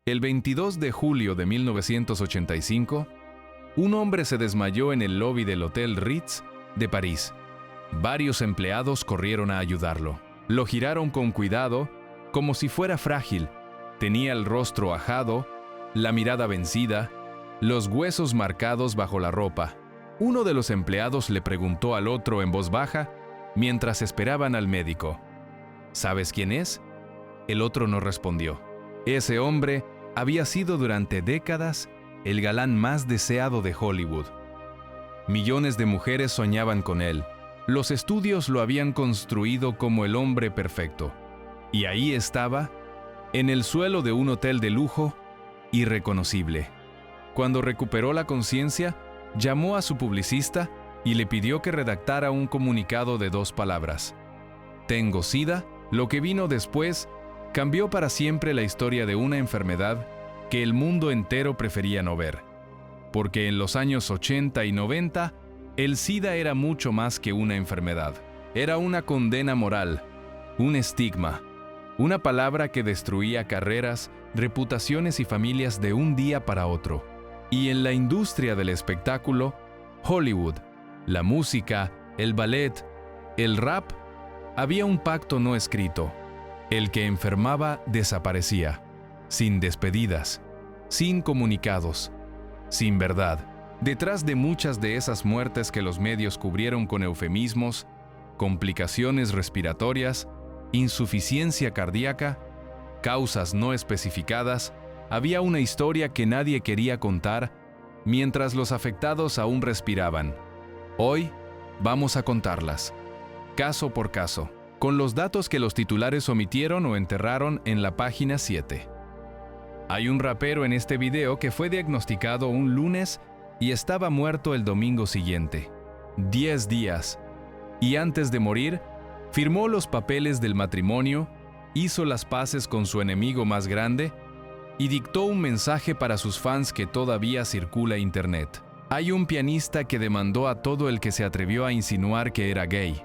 El 22 de julio de 1985, un hombre se desmayó en el lobby del Hotel Ritz de París. Varios empleados corrieron a ayudarlo. Lo giraron con cuidado, como si fuera frágil. Tenía el rostro ajado, la mirada vencida, los huesos marcados bajo la ropa. Uno de los empleados le preguntó al otro en voz baja, mientras esperaban al médico: ¿sabes quién es? El otro no respondió. Ese hombre había sido durante décadas el galán más deseado de Hollywood. Millones de mujeres soñaban con él. Los estudios lo habían construido como el hombre perfecto. Y ahí estaba, en el suelo de un hotel de lujo, irreconocible. Cuando recuperó la conciencia, llamó a su publicista y le pidió que redactara un comunicado de 2 palabras: «Tengo SIDA». Lo que vino después cambió para siempre la historia de una enfermedad que el mundo entero prefería no ver. Porque en los años 80 y 90, el SIDA era mucho más que una enfermedad. Era una condena moral, un estigma, una palabra que destruía carreras, reputaciones y familias de un día para otro. Y en la industria del espectáculo, Hollywood, la música, el ballet, el rap, había un pacto no escrito. El que enfermaba desaparecía, sin despedidas, sin comunicados, sin verdad. Detrás de muchas de esas muertes que los medios cubrieron con eufemismos, complicaciones respiratorias, insuficiencia cardíaca, causas no especificadas, había una historia que nadie quería contar mientras los afectados aún respiraban. Hoy vamos a contarlas, caso por caso, con los datos que los titulares omitieron o enterraron en la página 7. Hay un rapero en este video que fue diagnosticado un lunes y estaba muerto el domingo siguiente. 10 días. Y antes de morir, firmó los papeles del matrimonio, hizo las paces con su enemigo más grande y dictó un mensaje para sus fans que todavía circula en internet. Hay un pianista que demandó a todo el que se atrevió a insinuar que era gay,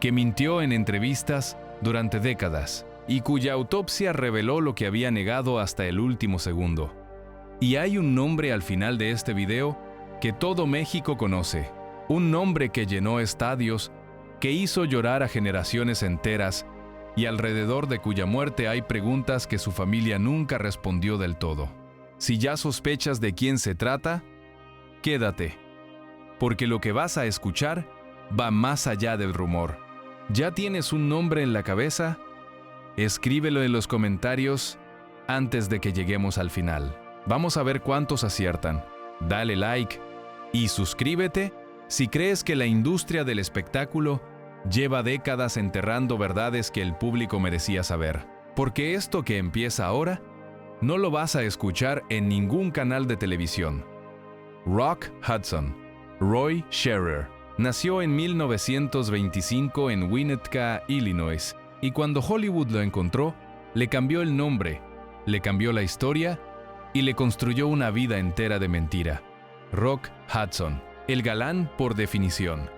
que mintió en entrevistas durante décadas y cuya autopsia reveló lo que había negado hasta el último segundo. Y hay un nombre al final de este video que todo México conoce, un nombre que llenó estadios, que hizo llorar a generaciones enteras y alrededor de cuya muerte hay preguntas que su familia nunca respondió del todo. Si ya sospechas de quién se trata, quédate, porque lo que vas a escuchar va más allá del rumor. ¿Ya tienes un nombre en la cabeza? Escríbelo en los comentarios antes de que lleguemos al final. Vamos a ver cuántos aciertan. Dale like y suscríbete si crees que la industria del espectáculo lleva décadas enterrando verdades que el público merecía saber. Porque esto que empieza ahora, no lo vas a escuchar en ningún canal de televisión. Rock Hudson, Roy Scherer, nació en 1925 en Winnetka, Illinois, y cuando Hollywood lo encontró, le cambió el nombre, le cambió la historia y le construyó una vida entera de mentira. Rock Hudson, el galán por definición.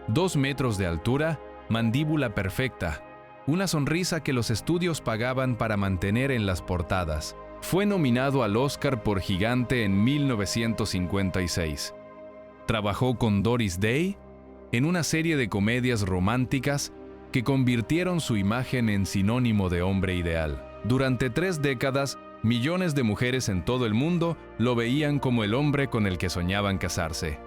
2 metros de altura, mandíbula perfecta, una sonrisa que los estudios pagaban para mantener en las portadas. Fue nominado al Oscar por Gigante en 1956. Trabajó con Doris Day en una serie de comedias románticas que convirtieron su imagen en sinónimo de hombre ideal. Durante 3 décadas, millones de mujeres en todo el mundo lo veían como el hombre con el que soñaban casarse.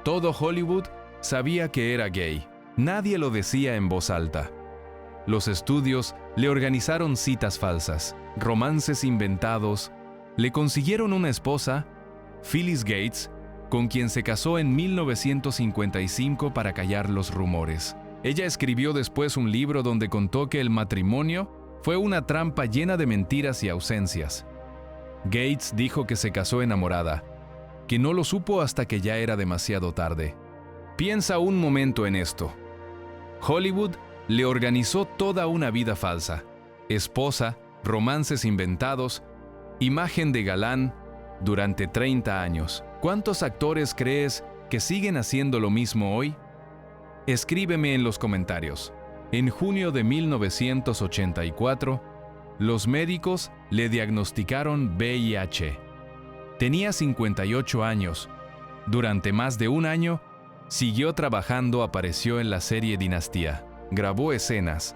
Todo Hollywood sabía que era gay. Nadie lo decía en voz alta. Los estudios le organizaron citas falsas, romances inventados, le consiguieron una esposa, Phyllis Gates, con quien se casó en 1955 para callar los rumores. Ella escribió después un libro donde contó que el matrimonio fue una trampa llena de mentiras y ausencias. Gates dijo que se casó enamorada, que no lo supo hasta que ya era demasiado tarde. Piensa un momento en esto. Hollywood le organizó toda una vida falsa: esposa, romances inventados, imagen de galán, durante 30 años. ¿Cuántos actores crees que siguen haciendo lo mismo hoy? Escríbeme en los comentarios. En junio de 1984, Los médicos le diagnosticaron VIH. Tenía 58 años. Durante más de un año, siguió trabajando, apareció en la serie Dinastía, grabó escenas.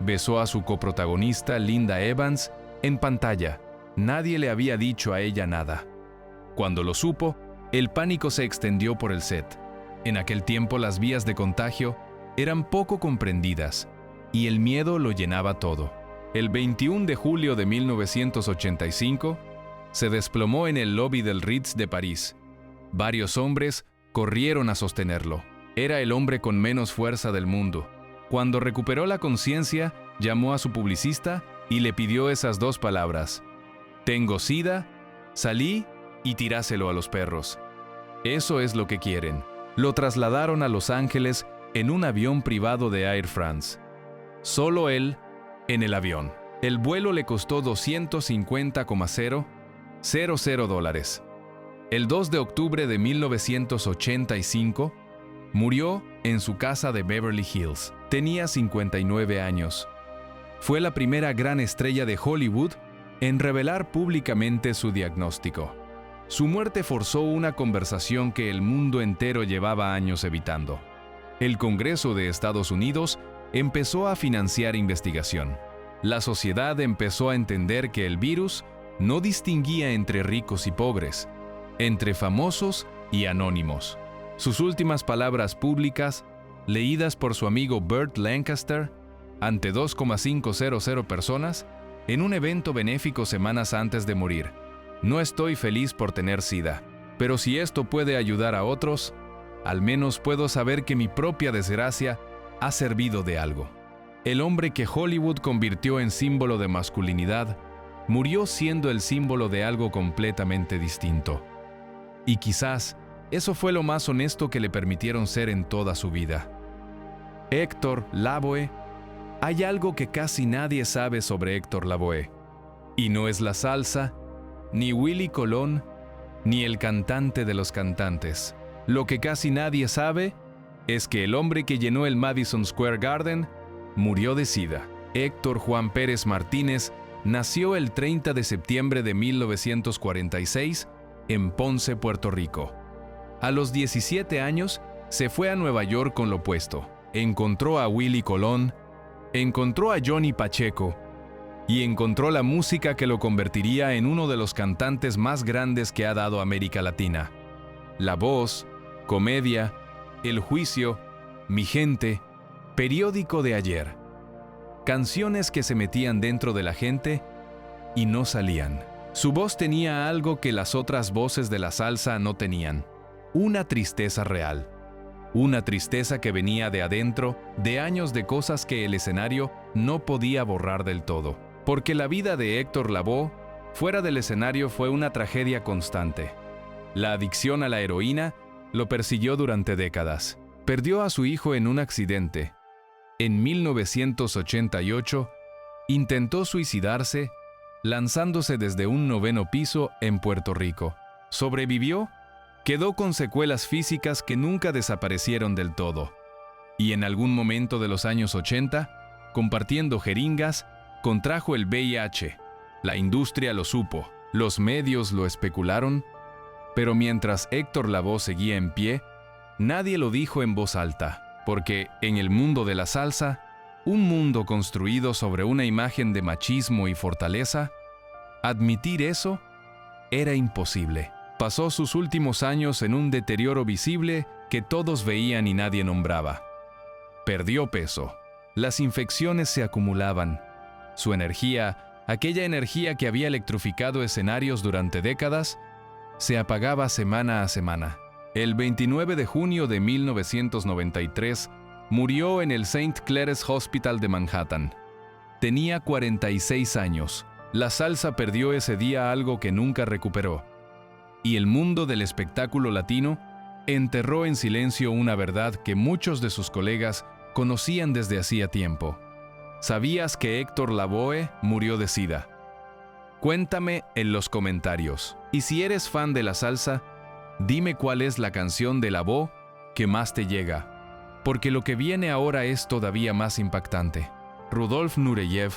Besó a su coprotagonista Linda Evans en pantalla. Nadie le había dicho a ella nada. Cuando lo supo, el pánico se extendió por el set. En aquel tiempo las vías de contagio eran poco comprendidas y el miedo lo llenaba todo. El 21 de julio de 1985, se desplomó en el lobby del Ritz de París. Varios hombres corrieron a sostenerlo. Era el hombre con menos fuerza del mundo. Cuando recuperó la conciencia, llamó a su publicista y le pidió esas dos palabras: «Tengo SIDA, salí y tiráselo a los perros». Eso es lo que quieren. Lo trasladaron a Los Ángeles en un avión privado de Air France. Solo él en el avión. El vuelo le costó $250,000. El 2 de octubre de 1985, murió en su casa de Beverly Hills. Tenía 59 años. Fue la primera gran estrella de Hollywood en revelar públicamente su diagnóstico. Su muerte forzó una conversación que el mundo entero llevaba años evitando. El Congreso de Estados Unidos empezó a financiar investigación. La sociedad empezó a entender que el virus no distinguía entre ricos y pobres, entre famosos y anónimos. Sus últimas palabras públicas, leídas por su amigo Burt Lancaster, ante 2,500 personas, en un evento benéfico semanas antes de morir: «No estoy feliz por tener SIDA, pero si esto puede ayudar a otros, al menos puedo saber que mi propia desgracia ha servido de algo». El hombre que Hollywood convirtió en símbolo de masculinidad murió siendo el símbolo de algo completamente distinto. Y quizás eso fue lo más honesto que le permitieron ser en toda su vida. Héctor Lavoe. Hay algo que casi nadie sabe sobre Héctor Lavoe. Y no es la salsa, ni Willy Colón, ni el cantante de los cantantes. Lo que casi nadie sabe es que el hombre que llenó el Madison Square Garden murió de SIDA. Héctor Juan Pérez Martínez nació el 30 de septiembre de 1946 en Ponce, Puerto Rico. A los 17 años se fue a Nueva York con lo opuesto. Encontró a Willy Colón, encontró a Johnny Pacheco y encontró la música que lo convertiría en uno de los cantantes más grandes que ha dado América Latina. La Voz, Comedia, El Juicio, Mi Gente, Periódico de Ayer. Canciones que se metían dentro de la gente y no salían. Su voz tenía algo que las otras voces de la salsa no tenían: una tristeza real. Una tristeza que venía de adentro, de años de cosas que el escenario no podía borrar del todo. Porque la vida de Héctor Lavoe, fuera del escenario, fue una tragedia constante. La adicción a la heroína lo persiguió durante décadas. Perdió a su hijo en un accidente. En 1988, intentó suicidarse lanzándose desde un 9º piso en Puerto Rico. Sobrevivió, quedó con secuelas físicas que nunca desaparecieron del todo. Y en algún momento de los años 80, compartiendo jeringas, contrajo el VIH. La industria lo supo, los medios lo especularon, pero mientras Héctor Lavoe seguía en pie, nadie lo dijo en voz alta. Porque en el mundo de la salsa, un mundo construido sobre una imagen de machismo y fortaleza, admitir eso era imposible. Pasó sus últimos años en un deterioro visible que todos veían y nadie nombraba. Perdió peso. Las infecciones se acumulaban. Su energía, aquella energía que había electrificado escenarios durante décadas, se apagaba semana a semana. El 29 de junio de 1993, murió en el St. Clare's Hospital de Manhattan. Tenía 46 años. La salsa perdió ese día algo que nunca recuperó. Y el mundo del espectáculo latino enterró en silencio una verdad que muchos de sus colegas conocían desde hacía tiempo. ¿Sabías que Héctor Lavoe murió de SIDA? Cuéntame en los comentarios. Y si eres fan de la salsa, dime cuál es la canción de Lavoe que más te llega, porque lo que viene ahora es todavía más impactante. Rudolf Nureyev,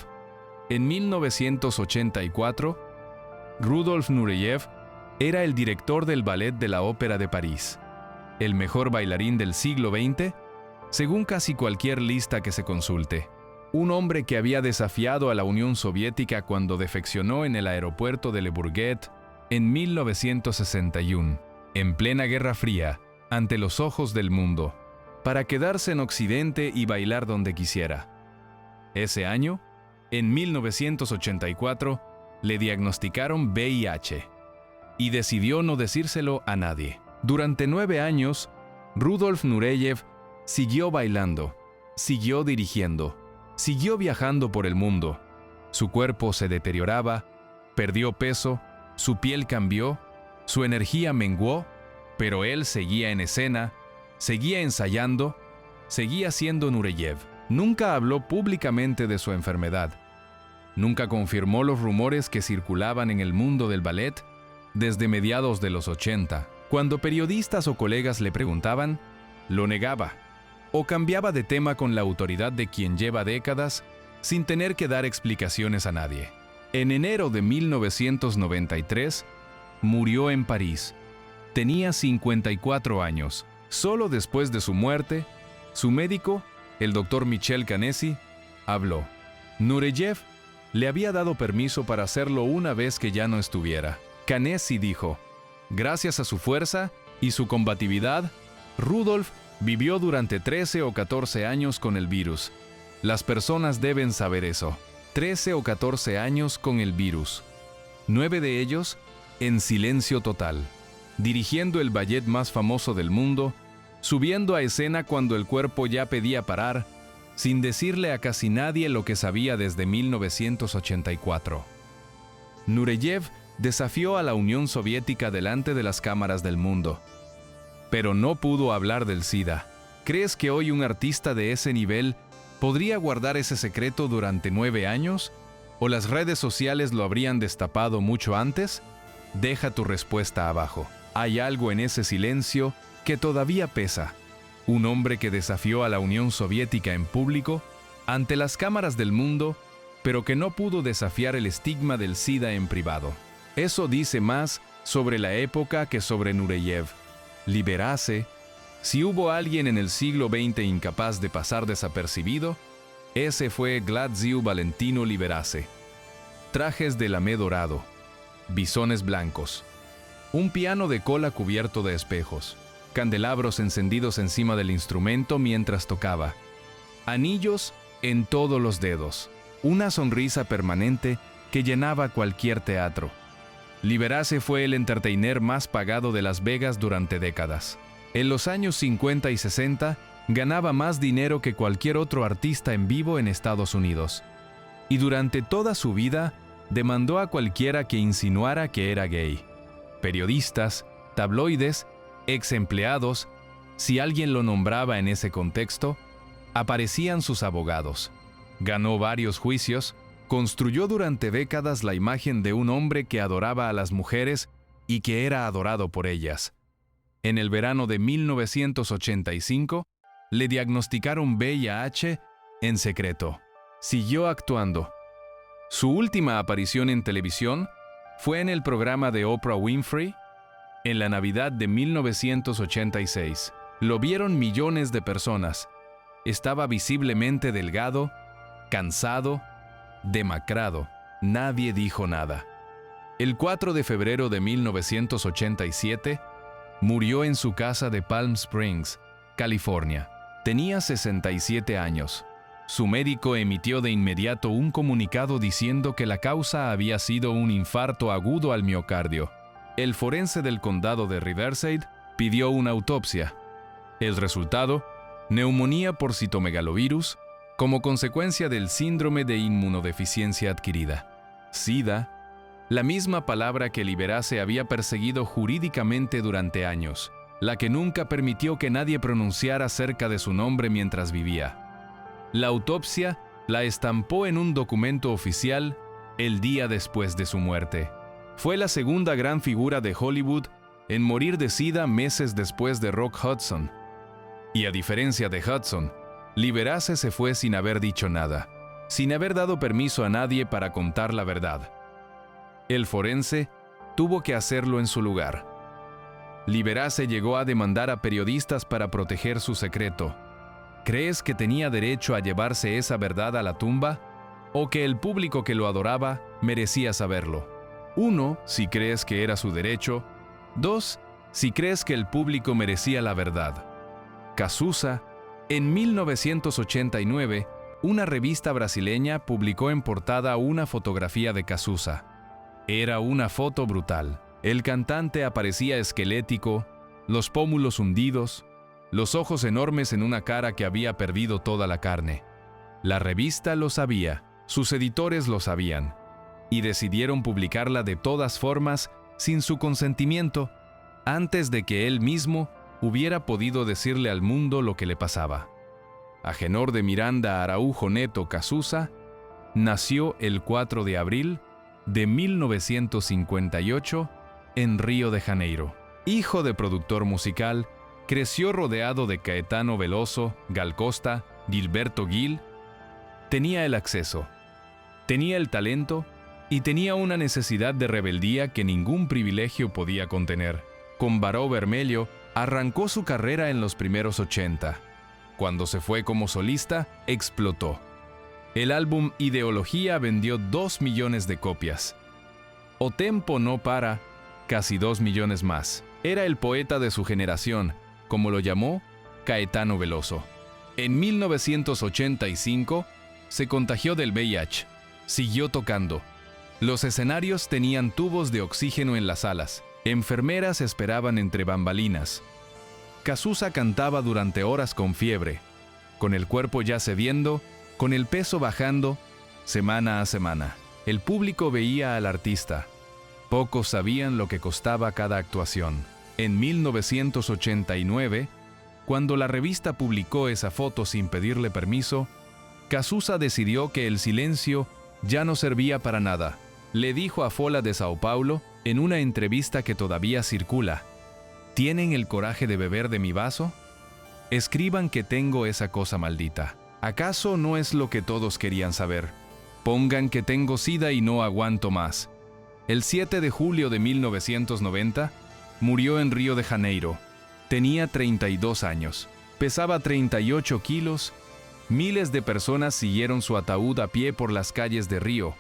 En 1984, Rudolf Nureyev era el director del Ballet de la Ópera de París, el mejor bailarín del siglo XX, según casi cualquier lista que se consulte. Un hombre que había desafiado a la Unión Soviética cuando defeccionó en el aeropuerto de Le Bourget en 1961, en plena Guerra Fría, ante los ojos del mundo, para quedarse en Occidente y bailar donde quisiera. Ese año, en 1984, le diagnosticaron VIH y decidió no decírselo a nadie. Durante 9 años, Rudolf Nureyev siguió bailando, siguió dirigiendo, siguió viajando por el mundo. Su cuerpo se deterioraba, perdió peso, su piel cambió, su energía menguó, pero él seguía en escena, seguía ensayando, seguía siendo Nureyev. Nunca habló públicamente de su enfermedad. Nunca confirmó los rumores que circulaban en el mundo del ballet desde mediados de los 80. Cuando periodistas o colegas le preguntaban, lo negaba o cambiaba de tema con la autoridad de quien lleva décadas sin tener que dar explicaciones a nadie. En enero de 1993, murió en París. Tenía 54 años. Solo después de su muerte, su médico, el doctor Michel Canesi, habló. Nureyev le había dado permiso para hacerlo una vez que ya no estuviera. Canesi dijo, gracias a su fuerza y su combatividad, Rudolf vivió durante 13 o 14 años con el virus. Las personas deben saber eso. 13 o 14 años con el virus. 9 de ellos en silencio total, dirigiendo el ballet más famoso del mundo, subiendo a escena cuando el cuerpo ya pedía parar, sin decirle a casi nadie lo que sabía desde 1984. Nureyev desafió a la Unión Soviética delante de las cámaras del mundo, pero no pudo hablar del SIDA. ¿Crees que hoy un artista de ese nivel podría guardar ese secreto durante 9 años? ¿O las redes sociales lo habrían destapado mucho antes? Deja tu respuesta abajo. Hay algo en ese silencio que todavía pesa. Un hombre que desafió a la Unión Soviética en público, ante las cámaras del mundo, pero que no pudo desafiar el estigma del SIDA en privado. Eso dice más sobre la época que sobre Nureyev. Liberace. Si hubo alguien en el siglo XX incapaz de pasar desapercibido, ese fue Gladziu Valentino Liberace. Trajes de lamé dorado, bisones blancos, un piano de cola cubierto de espejos, candelabros encendidos encima del instrumento mientras tocaba, anillos en todos los dedos, una sonrisa permanente que llenaba cualquier teatro. Liberace fue el entertainer más pagado de Las Vegas durante décadas. En los años 50 y 60, ganaba más dinero que cualquier otro artista en vivo en Estados Unidos. Y durante toda su vida, demandó a cualquiera que insinuara que era gay. Periodistas, tabloides, ex empleados, si alguien lo nombraba en ese contexto, aparecían sus abogados. Ganó varios juicios, construyó durante décadas la imagen de un hombre que adoraba a las mujeres y que era adorado por ellas. En el verano de 1985, le diagnosticaron VIH en secreto. Siguió actuando. Su última aparición en televisión fue en el programa de Oprah Winfrey, en la Navidad de 1986. Lo vieron millones de personas. Estaba visiblemente delgado, cansado, demacrado. Nadie dijo nada. El 4 de febrero de 1987, murió en su casa de Palm Springs, California. Tenía 67 años. Su médico emitió de inmediato un comunicado diciendo que la causa había sido un infarto agudo al miocardio. El forense del condado de Riverside pidió una autopsia. El resultado, neumonía por citomegalovirus, como consecuencia del síndrome de inmunodeficiencia adquirida. SIDA, la misma palabra que Liberace había perseguido jurídicamente durante años, la que nunca permitió que nadie pronunciara acerca de su nombre mientras vivía. La autopsia la estampó en un documento oficial el día después de su muerte. Fue la segunda gran figura de Hollywood en morir de SIDA meses después de Rock Hudson. Y a diferencia de Hudson, Liberace se fue sin haber dicho nada. sin haber dado permiso a nadie para contar la verdad. El forense tuvo que hacerlo en su lugar. Liberace llegó a demandar a periodistas para proteger su secreto. ¿Crees que tenía derecho a llevarse esa verdad a la tumba? ¿O que el público que lo adoraba merecía saberlo? 1. Si crees que era su derecho. 2. Si crees que el público merecía la verdad. Cazuza. En 1989, una revista brasileña publicó en portada una fotografía de Cazuza. Era una foto brutal. El cantante aparecía esquelético, los pómulos hundidos, los ojos enormes en una cara que había perdido toda la carne. La revista lo sabía, sus editores lo sabían, y decidieron publicarla de todas formas, sin su consentimiento, antes de que él mismo hubiera podido decirle al mundo lo que le pasaba. Agenor de Miranda Araújo Neto Cazuza nació el 4 de abril de 1958 en Río de Janeiro. Hijo de productor musical, creció rodeado de Caetano Veloso, Gal Costa, Gilberto Gil. Tenía el acceso, tenía el talento y tenía una necesidad de rebeldía que ningún privilegio podía contener. Con Baró Vermelho arrancó su carrera en los primeros 80. Cuando se fue como solista, explotó. El álbum Ideología vendió 2 millones de copias. O Tempo No Para, casi 2 millones más. Era el poeta de su generación, como lo llamó Caetano Veloso. En 1985 se contagió del VIH. Siguió tocando. Los escenarios tenían tubos de oxígeno en las salas. Enfermeras esperaban entre bambalinas. Cazuza cantaba durante horas con fiebre, con el cuerpo ya cediendo, con el peso bajando, semana a semana. El público veía al artista. Pocos sabían lo que costaba cada actuación. En 1989, cuando la revista publicó esa foto sin pedirle permiso, Cazuza decidió que el silencio ya no servía para nada. Le dijo a Folha de Sao Paulo, en una entrevista que todavía circula: ¿tienen el coraje de beber de mi vaso? Escriban que tengo esa cosa maldita. ¿Acaso no es lo que todos querían saber? Pongan que tengo sida y no aguanto más. El 7 de julio de 1990, murió en Río de Janeiro. Tenía 32 años. Pesaba 38 kilos. Miles de personas siguieron su ataúd a pie por las calles de Río.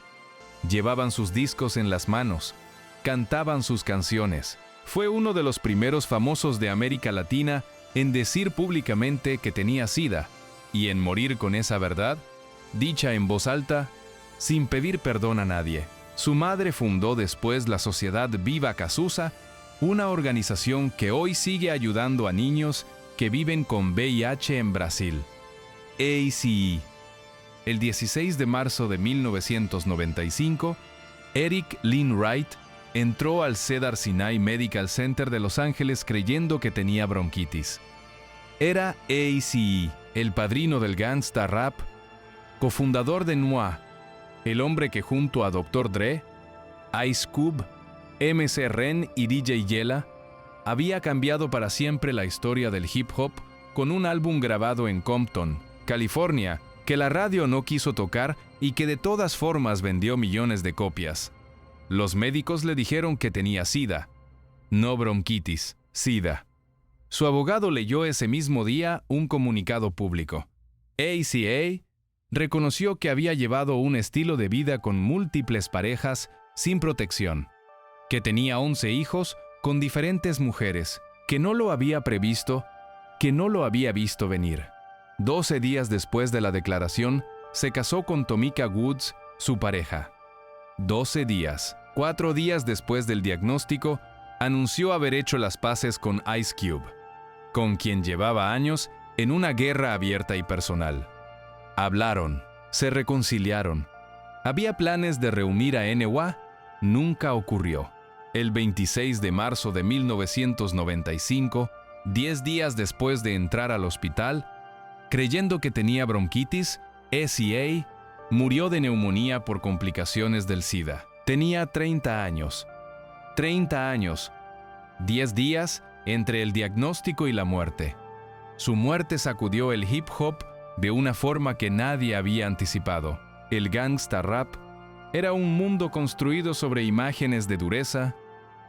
Llevaban sus discos en las manos. Cantaban sus canciones. Fue uno de los primeros famosos de América Latina en decir públicamente que tenía sida y en morir con esa verdad, dicha en voz alta, sin pedir perdón a nadie. Su madre fundó después la Sociedad Viva Cazuza, una organización que hoy sigue ayudando a niños que viven con VIH en Brasil. ACE. El 16 de marzo de 1995, Eric Lynn Wright entró al Cedar Sinai Medical Center de Los Ángeles creyendo que tenía bronquitis. Era ACE, el padrino del gangsta rap, cofundador de Noir, el hombre que junto a Dr. Dre, Ice Cube, MC Ren y DJ Yella había cambiado para siempre la historia del hip hop con un álbum grabado en Compton, California, que la radio no quiso tocar y que de todas formas vendió millones de copias. Los médicos le dijeron que tenía sida, no bronquitis, sida. Su abogado leyó ese mismo día un comunicado público. ACA reconoció que había llevado un estilo de vida con múltiples parejas sin protección, que tenía 11 hijos con diferentes mujeres, que no lo había previsto, que no lo había visto venir. 12 días después de la declaración, se casó con Tomika Woods, su pareja. 12 días, 4 días después del diagnóstico, anunció haber hecho las paces con Ice Cube, con quien llevaba años en una guerra abierta y personal. Hablaron, se reconciliaron. Había planes de reunir a NWA, nunca ocurrió. El 26 de marzo de 1995, 10 días después de entrar al hospital, creyendo que tenía bronquitis, ACA murió de neumonía por complicaciones del SIDA. Tenía 30 años. 30 años. 10 días entre el diagnóstico y la muerte. Su muerte sacudió el hip hop de una forma que nadie había anticipado. el gangsta rap era un mundo construido sobre imágenes de dureza,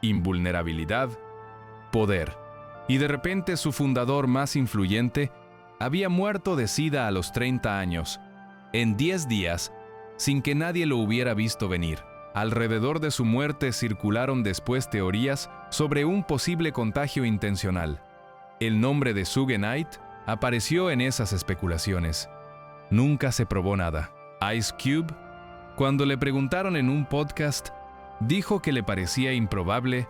invulnerabilidad, poder. Y de repente su fundador más influyente había muerto de SIDA a los 30 años, en 10 días, sin que nadie lo hubiera visto venir. Alrededor de su muerte circularon después teorías sobre un posible contagio intencional. El nombre de Suge Knight apareció en esas especulaciones. Nunca se probó nada. Ice Cube, cuando le preguntaron en un podcast, dijo que le parecía improbable,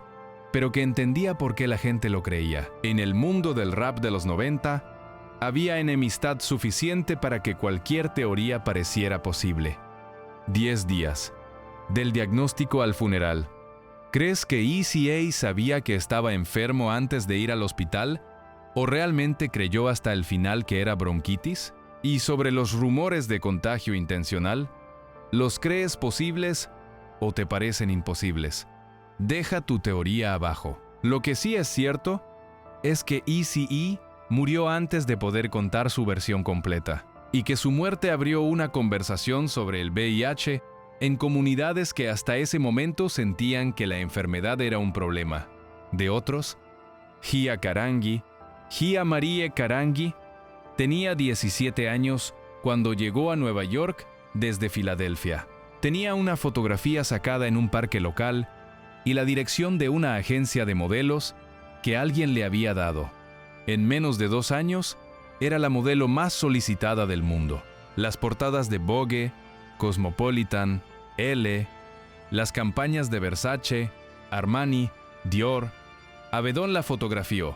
pero que entendía por qué la gente lo creía. En el mundo del rap de los 90, había enemistad suficiente para que cualquier teoría pareciera posible. 10 días. Del diagnóstico al funeral. ¿Crees que Eazy-A sabía que estaba enfermo antes de ir al hospital? ¿O realmente creyó hasta el final que era bronquitis? Y sobre los rumores de contagio intencional, ¿los crees posibles o te parecen imposibles? Deja tu teoría abajo. Lo que sí es cierto es que Eazy-E murió antes de poder contar su versión completa, y que su muerte abrió una conversación sobre el VIH en comunidades que hasta ese momento sentían que la enfermedad era un problema. De otros, Gia Marie Karangi, tenía 17 años cuando llegó a Nueva York desde Filadelfia. Tenía una fotografía sacada en un parque local y la dirección de una agencia de modelos que alguien le había dado. En menos de 2 años, era la modelo más solicitada del mundo. Las portadas de Vogue, Cosmopolitan, Elle, las campañas de Versace, Armani, Dior. Avedon la fotografió.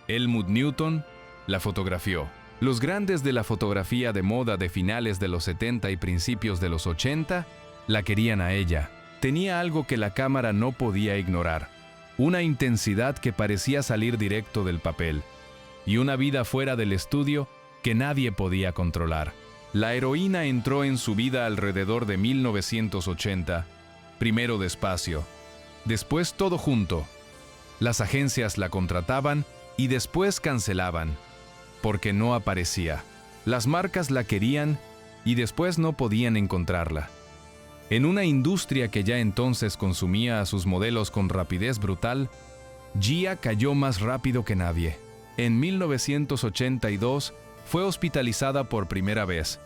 Helmut Newton la fotografió. Los grandes de la fotografía de moda de finales de los 70 y principios de los 80 la querían a ella. Tenía algo que la cámara no podía ignorar, una intensidad que parecía salir directo del papel, y una vida fuera del estudio que nadie podía controlar. La heroína entró en su vida alrededor de 1980, primero despacio, después todo junto. Las agencias la contrataban y después cancelaban, porque no aparecía. Las marcas la querían y después no podían encontrarla. En una industria que ya entonces consumía a sus modelos con rapidez brutal, Gia cayó más rápido que nadie. En 1982 fue hospitalizada por primera vez.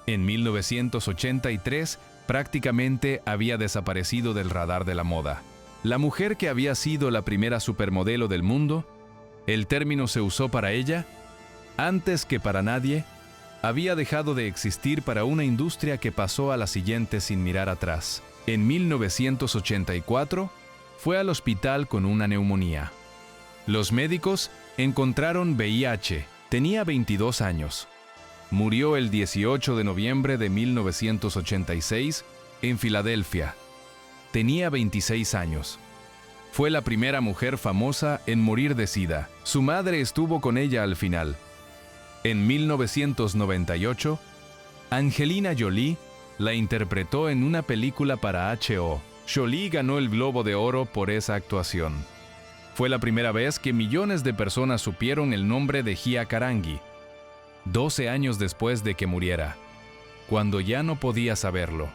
En 1983 prácticamente había desaparecido del radar de la moda. La mujer que había sido la primera supermodelo del mundo, el término se usó para ella, antes que para nadie, había dejado de existir para una industria que pasó a la siguiente sin mirar atrás. En 1984 fue al hospital con una neumonía. Los médicos encontraron VIH. Tenía 22 años. Murió el 18 de noviembre de 1986 en Filadelfia. Tenía 26 años. Fue la primera mujer famosa en morir de SIDA. Su madre estuvo con ella al final. En 1998, Angelina Jolie la interpretó en una película para HBO. Jolie ganó el Globo de Oro por esa actuación. Fue la primera vez que millones de personas supieron el nombre de Gia Karangi, 12 años después de que muriera, cuando ya no podía saberlo.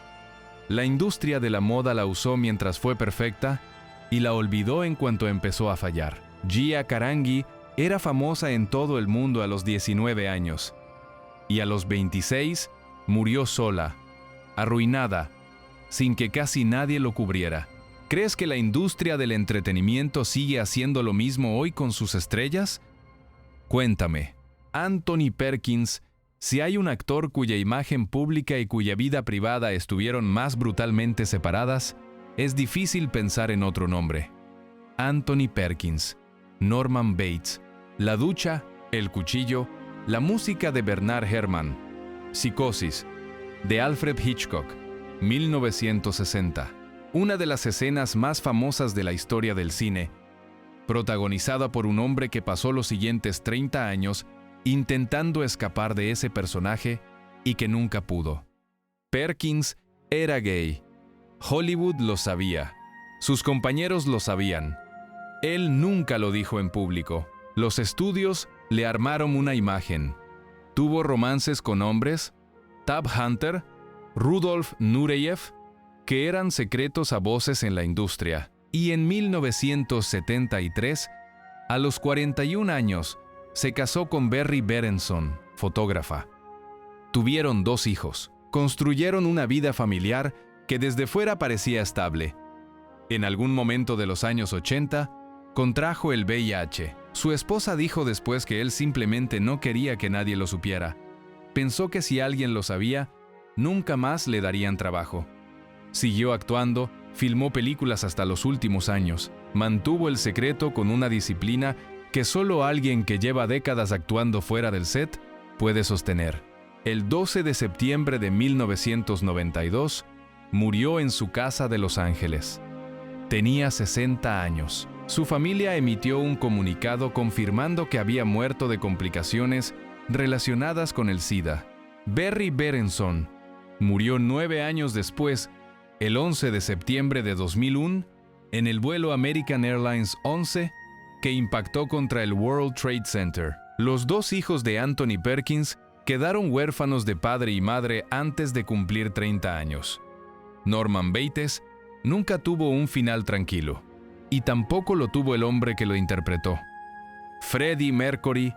La industria de la moda la usó mientras fue perfecta y la olvidó en cuanto empezó a fallar. Gia Karangi era famosa en todo el mundo a los 19 años y a los 26 murió sola, arruinada, sin que casi nadie lo cubriera. ¿Crees que la industria del entretenimiento sigue haciendo lo mismo hoy con sus estrellas? Cuéntame, Anthony Perkins, si hay un actor cuya imagen pública y cuya vida privada estuvieron más brutalmente separadas, es difícil pensar en otro nombre. Anthony Perkins, Norman Bates, La ducha, El cuchillo, la música de Bernard Herrmann, Psicosis, de Alfred Hitchcock, 1960. Una de las escenas más famosas de la historia del cine, protagonizada por un hombre que pasó los siguientes 30 años intentando escapar de ese personaje y que nunca pudo. Perkins era gay. Hollywood lo sabía. Sus compañeros lo sabían. Él nunca lo dijo en público. Los estudios le armaron una imagen. Tuvo romances con hombres, Tab Hunter, Rudolf Nureyev, que eran secretos a voces en la industria. Y en 1973, a los 41 años, se casó con Berry Berenson, fotógrafa. Tuvieron 2 hijos. Construyeron una vida familiar que desde fuera parecía estable. En algún momento de los años 80, contrajo el VIH. Su esposa dijo después que él simplemente no quería que nadie lo supiera. Pensó que si alguien lo sabía, nunca más le darían trabajo. Siguió actuando, filmó películas hasta los últimos años, mantuvo el secreto con una disciplina que solo alguien que lleva décadas actuando fuera del set puede sostener. El 12 de septiembre de 1992, murió en su casa de Los Ángeles. Tenía 60 años. Su familia emitió un comunicado confirmando que había muerto de complicaciones relacionadas con el SIDA. Berry Berenson murió 9 años después, el 11 de septiembre de 2001, en el vuelo American Airlines 11 que impactó contra el World Trade Center. Los 2 hijos de Anthony Perkins quedaron huérfanos de padre y madre antes de cumplir 30 años. Norman Bates nunca tuvo un final tranquilo, y tampoco lo tuvo el hombre que lo interpretó. Freddie Mercury,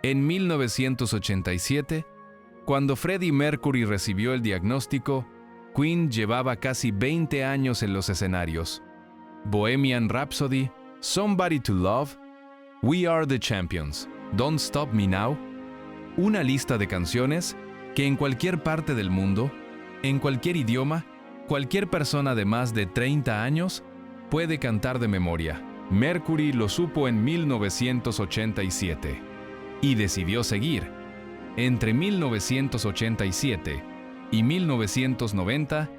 en 1987, cuando Freddie Mercury recibió el diagnóstico, Queen llevaba casi 20 años en los escenarios. Bohemian Rhapsody, Somebody to Love, We Are the Champions, Don't Stop Me Now, una lista de canciones que en cualquier parte del mundo, en cualquier idioma, cualquier persona de más de 30 años puede cantar de memoria. Mercury lo supo en 1987 y decidió seguir. Entre 1987 y 1990,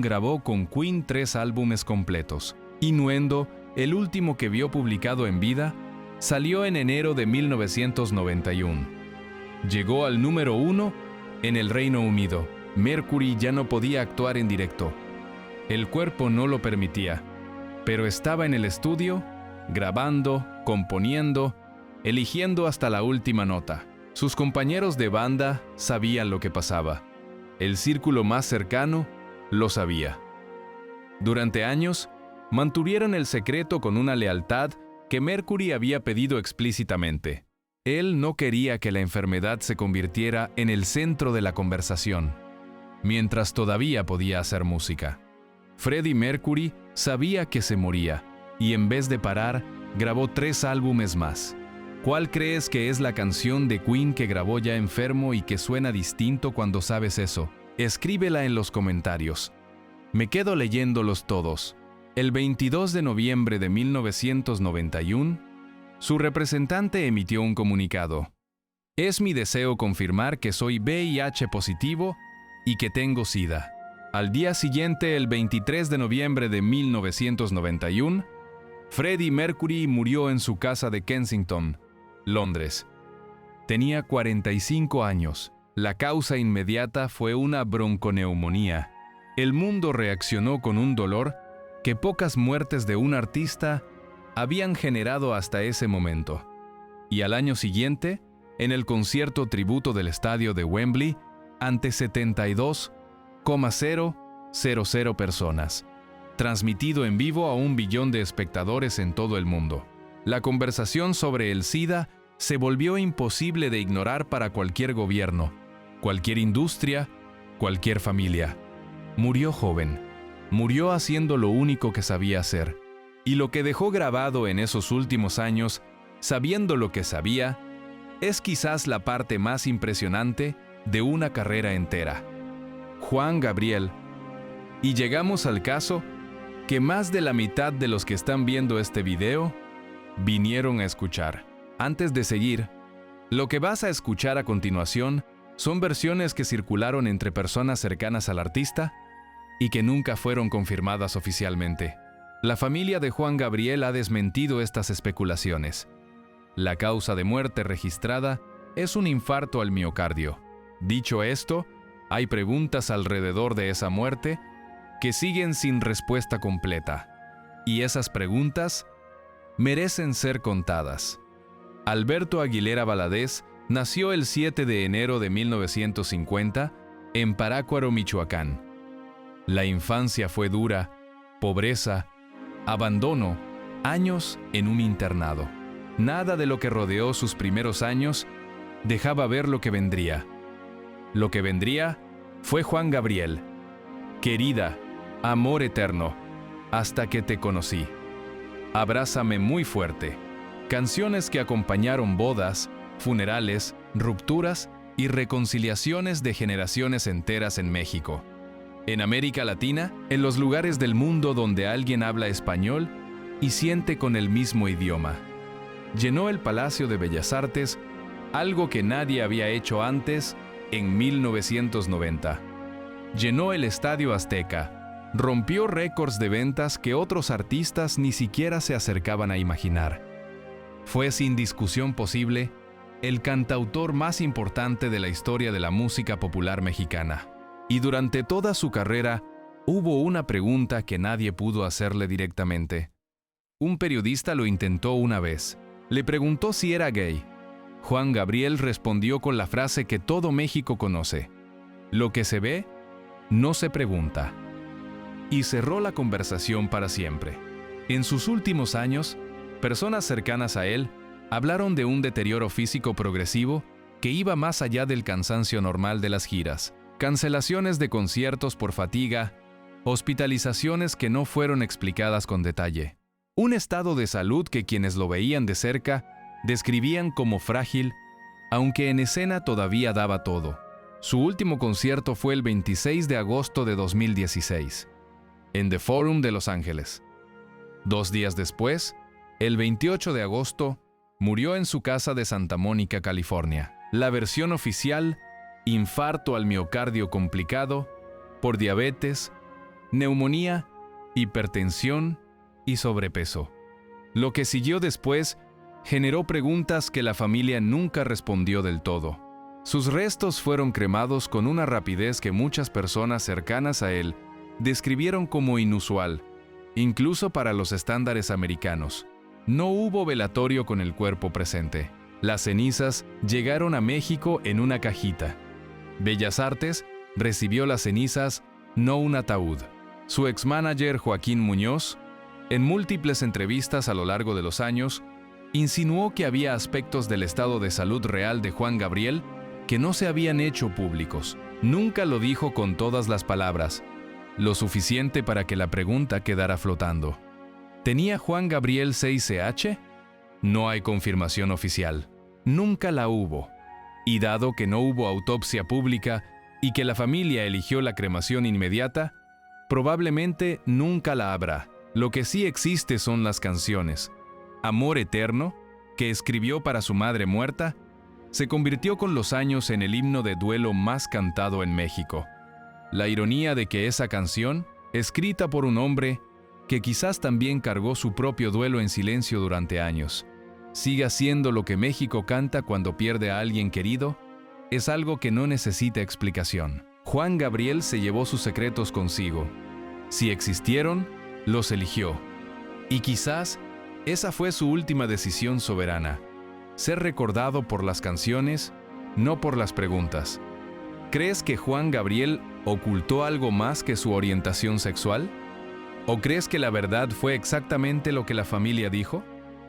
grabó con Queen 3 álbumes completos. Innuendo, el último que vio publicado en vida, salió en enero de 1991. Llegó al número 1 en el Reino Unido. Mercury ya no podía actuar en directo. El cuerpo no lo permitía, pero estaba en el estudio, grabando, componiendo, eligiendo hasta la última nota. Sus compañeros de banda sabían lo que pasaba. El círculo más cercano lo sabía. Durante años, mantuvieron el secreto con una lealtad que Mercury había pedido explícitamente. Él no quería que la enfermedad se convirtiera en el centro de la conversación, mientras todavía podía hacer música. Freddie Mercury sabía que se moría, y en vez de parar, grabó 3 álbumes más. ¿Cuál crees que es la canción de Queen que grabó ya enfermo y que suena distinto cuando sabes eso? Escríbela en los comentarios. Me quedo leyéndolos todos. El 22 de noviembre de 1991, su representante emitió un comunicado. Es mi deseo confirmar que soy VIH positivo y que tengo SIDA. Al día siguiente, el 23 de noviembre de 1991, Freddie Mercury murió en su casa de Kensington, Londres. Tenía 45 años. La causa inmediata fue una bronconeumonía. El mundo reaccionó con un dolor que pocas muertes de un artista habían generado hasta ese momento. Y al año siguiente, en el concierto tributo del estadio de Wembley, ante 72,000 personas, transmitido en vivo a 1 billón de espectadores en todo el mundo. La conversación sobre el SIDA se volvió imposible de ignorar para cualquier gobierno, cualquier industria, cualquier familia. Murió joven, murió haciendo lo único que sabía hacer, y lo que dejó grabado en esos últimos años, sabiendo lo que sabía, es quizás la parte más impresionante de una carrera entera. Juan Gabriel. Y llegamos al caso que más de la mitad de los que están viendo este video vinieron a escuchar. Antes de seguir, lo que vas a escuchar a continuación son versiones que circularon entre personas cercanas al artista y que nunca fueron confirmadas oficialmente. La familia de Juan Gabriel ha desmentido estas especulaciones. La causa de muerte registrada es un infarto al miocardio. Dicho esto, hay preguntas alrededor de esa muerte que siguen sin respuesta completa. Y esas preguntas merecen ser contadas. Alberto Aguilera Valadez nació el 7 de enero de 1950 en Parácuaro, Michoacán. La infancia fue dura, pobreza, abandono, años en un internado. Nada de lo que rodeó sus primeros años dejaba ver lo que vendría. Lo que vendría fue Juan Gabriel. Querida, amor eterno, hasta que te conocí. Abrázame muy fuerte. Canciones que acompañaron bodas, funerales, rupturas y reconciliaciones de generaciones enteras en México. En América Latina, en los lugares del mundo donde alguien habla español y siente con el mismo idioma. Llenó el Palacio de Bellas Artes, algo que nadie había hecho antes en 1990. Llenó el Estadio Azteca, rompió récords de ventas que otros artistas ni siquiera se acercaban a imaginar. Fue sin discusión posible el cantautor más importante de la historia de la música popular mexicana. Y durante toda su carrera, hubo una pregunta que nadie pudo hacerle directamente. Un periodista lo intentó una vez. Le preguntó si era gay. Juan Gabriel respondió con la frase que todo México conoce: lo que se ve, no se pregunta. Y cerró la conversación para siempre. En sus últimos años, personas cercanas a él hablaron de un deterioro físico progresivo que iba más allá del cansancio normal de las giras. Cancelaciones de conciertos por fatiga, hospitalizaciones que no fueron explicadas con detalle. Un estado de salud que quienes lo veían de cerca describían como frágil, aunque en escena todavía daba todo. Su último concierto fue el 26 de agosto de 2016, en The Forum de Los Ángeles. 2 días después, el 28 de agosto, murió en su casa de Santa Mónica, California. La versión oficial: infarto al miocardio complicado por diabetes, neumonía, hipertensión y sobrepeso. Lo que siguió después generó preguntas que la familia nunca respondió del todo. Sus restos fueron cremados con una rapidez que muchas personas cercanas a él describieron como inusual, incluso para los estándares americanos. No hubo velatorio con el cuerpo presente. Las cenizas llegaron a México en una cajita. Bellas Artes recibió las cenizas, no un ataúd. Su ex-manager Joaquín Muñoz, en múltiples entrevistas a lo largo de los años, insinuó que había aspectos del estado de salud real de Juan Gabriel que no se habían hecho públicos. Nunca lo dijo con todas las palabras, lo suficiente para que la pregunta quedara flotando. ¿Tenía Juan Gabriel 6CH? No hay confirmación oficial. Nunca la hubo. Y dado que no hubo autopsia pública y que la familia eligió la cremación inmediata, probablemente nunca la habrá. Lo que sí existe son las canciones. Amor Eterno, que escribió para su madre muerta, se convirtió con los años en el himno de duelo más cantado en México. La ironía de que esa canción, escrita por un hombre que quizás también cargó su propio duelo en silencio durante años, siga siendo lo que México canta cuando pierde a alguien querido, es algo que no necesita explicación. Juan Gabriel se llevó sus secretos consigo. Si existieron, los eligió. Y quizás esa fue su última decisión soberana: ser recordado por las canciones, no por las preguntas. ¿Crees que Juan Gabriel ocultó algo más que su orientación sexual? ¿O crees que la verdad fue exactamente lo que la familia dijo?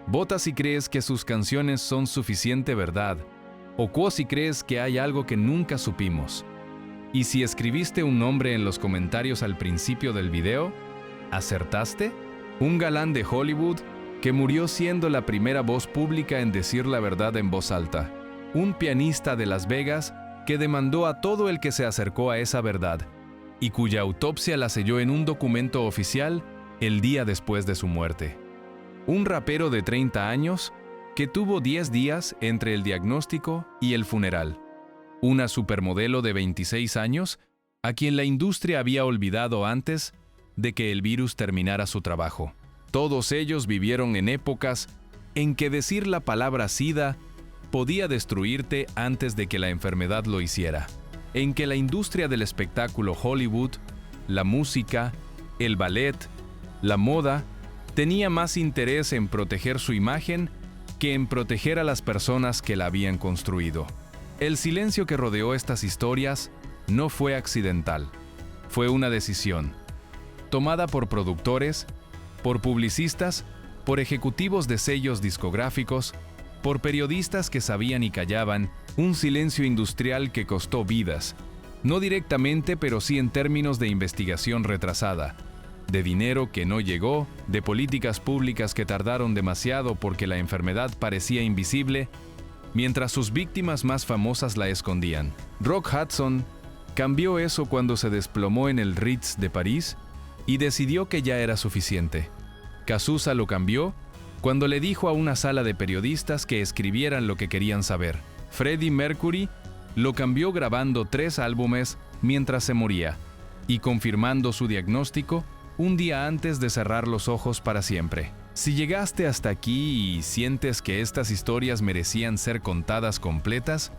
Vota si crees que sus canciones son suficiente verdad, o si crees que hay algo que nunca supimos. Y si escribiste un nombre en los comentarios al principio del video, ¿acertaste? Un galán de Hollywood que murió siendo la primera voz pública en decir la verdad en voz alta. Un pianista de Las Vegas que demandó a todo el que se acercó a esa verdad, y cuya autopsia la selló en un documento oficial el día después de su muerte. Un rapero de 30 años que tuvo 10 días entre el diagnóstico y el funeral. Una supermodelo de 26 años a quien la industria había olvidado antes de que el virus terminara su trabajo. Todos ellos vivieron en épocas en que decir la palabra SIDA podía destruirte antes de que la enfermedad lo hiciera. En que la industria del espectáculo Hollywood, la música, el ballet, la moda, tenía más interés en proteger su imagen que en proteger a las personas que la habían construido. El silencio que rodeó estas historias no fue accidental. Fue una decisión, tomada por productores, por publicistas, por ejecutivos de sellos discográficos, por periodistas que sabían y callaban, un silencio industrial que costó vidas, no directamente, pero sí en términos de investigación retrasada, de dinero que no llegó, de políticas públicas que tardaron demasiado porque la enfermedad parecía invisible, mientras sus víctimas más famosas la escondían. Rock Hudson cambió eso cuando se desplomó en el Ritz de París y decidió que ya era suficiente. Cazuza lo cambió cuando le dijo a una sala de periodistas que escribieran lo que querían saber. Freddie Mercury lo cambió grabando 3 álbumes mientras se moría y confirmando su diagnóstico un día antes de cerrar los ojos para siempre. Si llegaste hasta aquí y sientes que estas historias merecían ser contadas completas,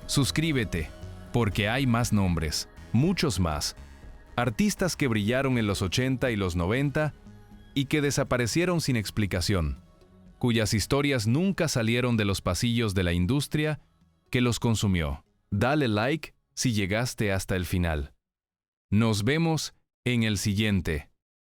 suscríbete, porque hay más nombres, muchos más. Artistas que brillaron en los 80 y los 90 y que desaparecieron sin explicación, cuyas historias nunca salieron de los pasillos de la industria que los consumió. Dale like si llegaste hasta el final. Nos vemos en el siguiente.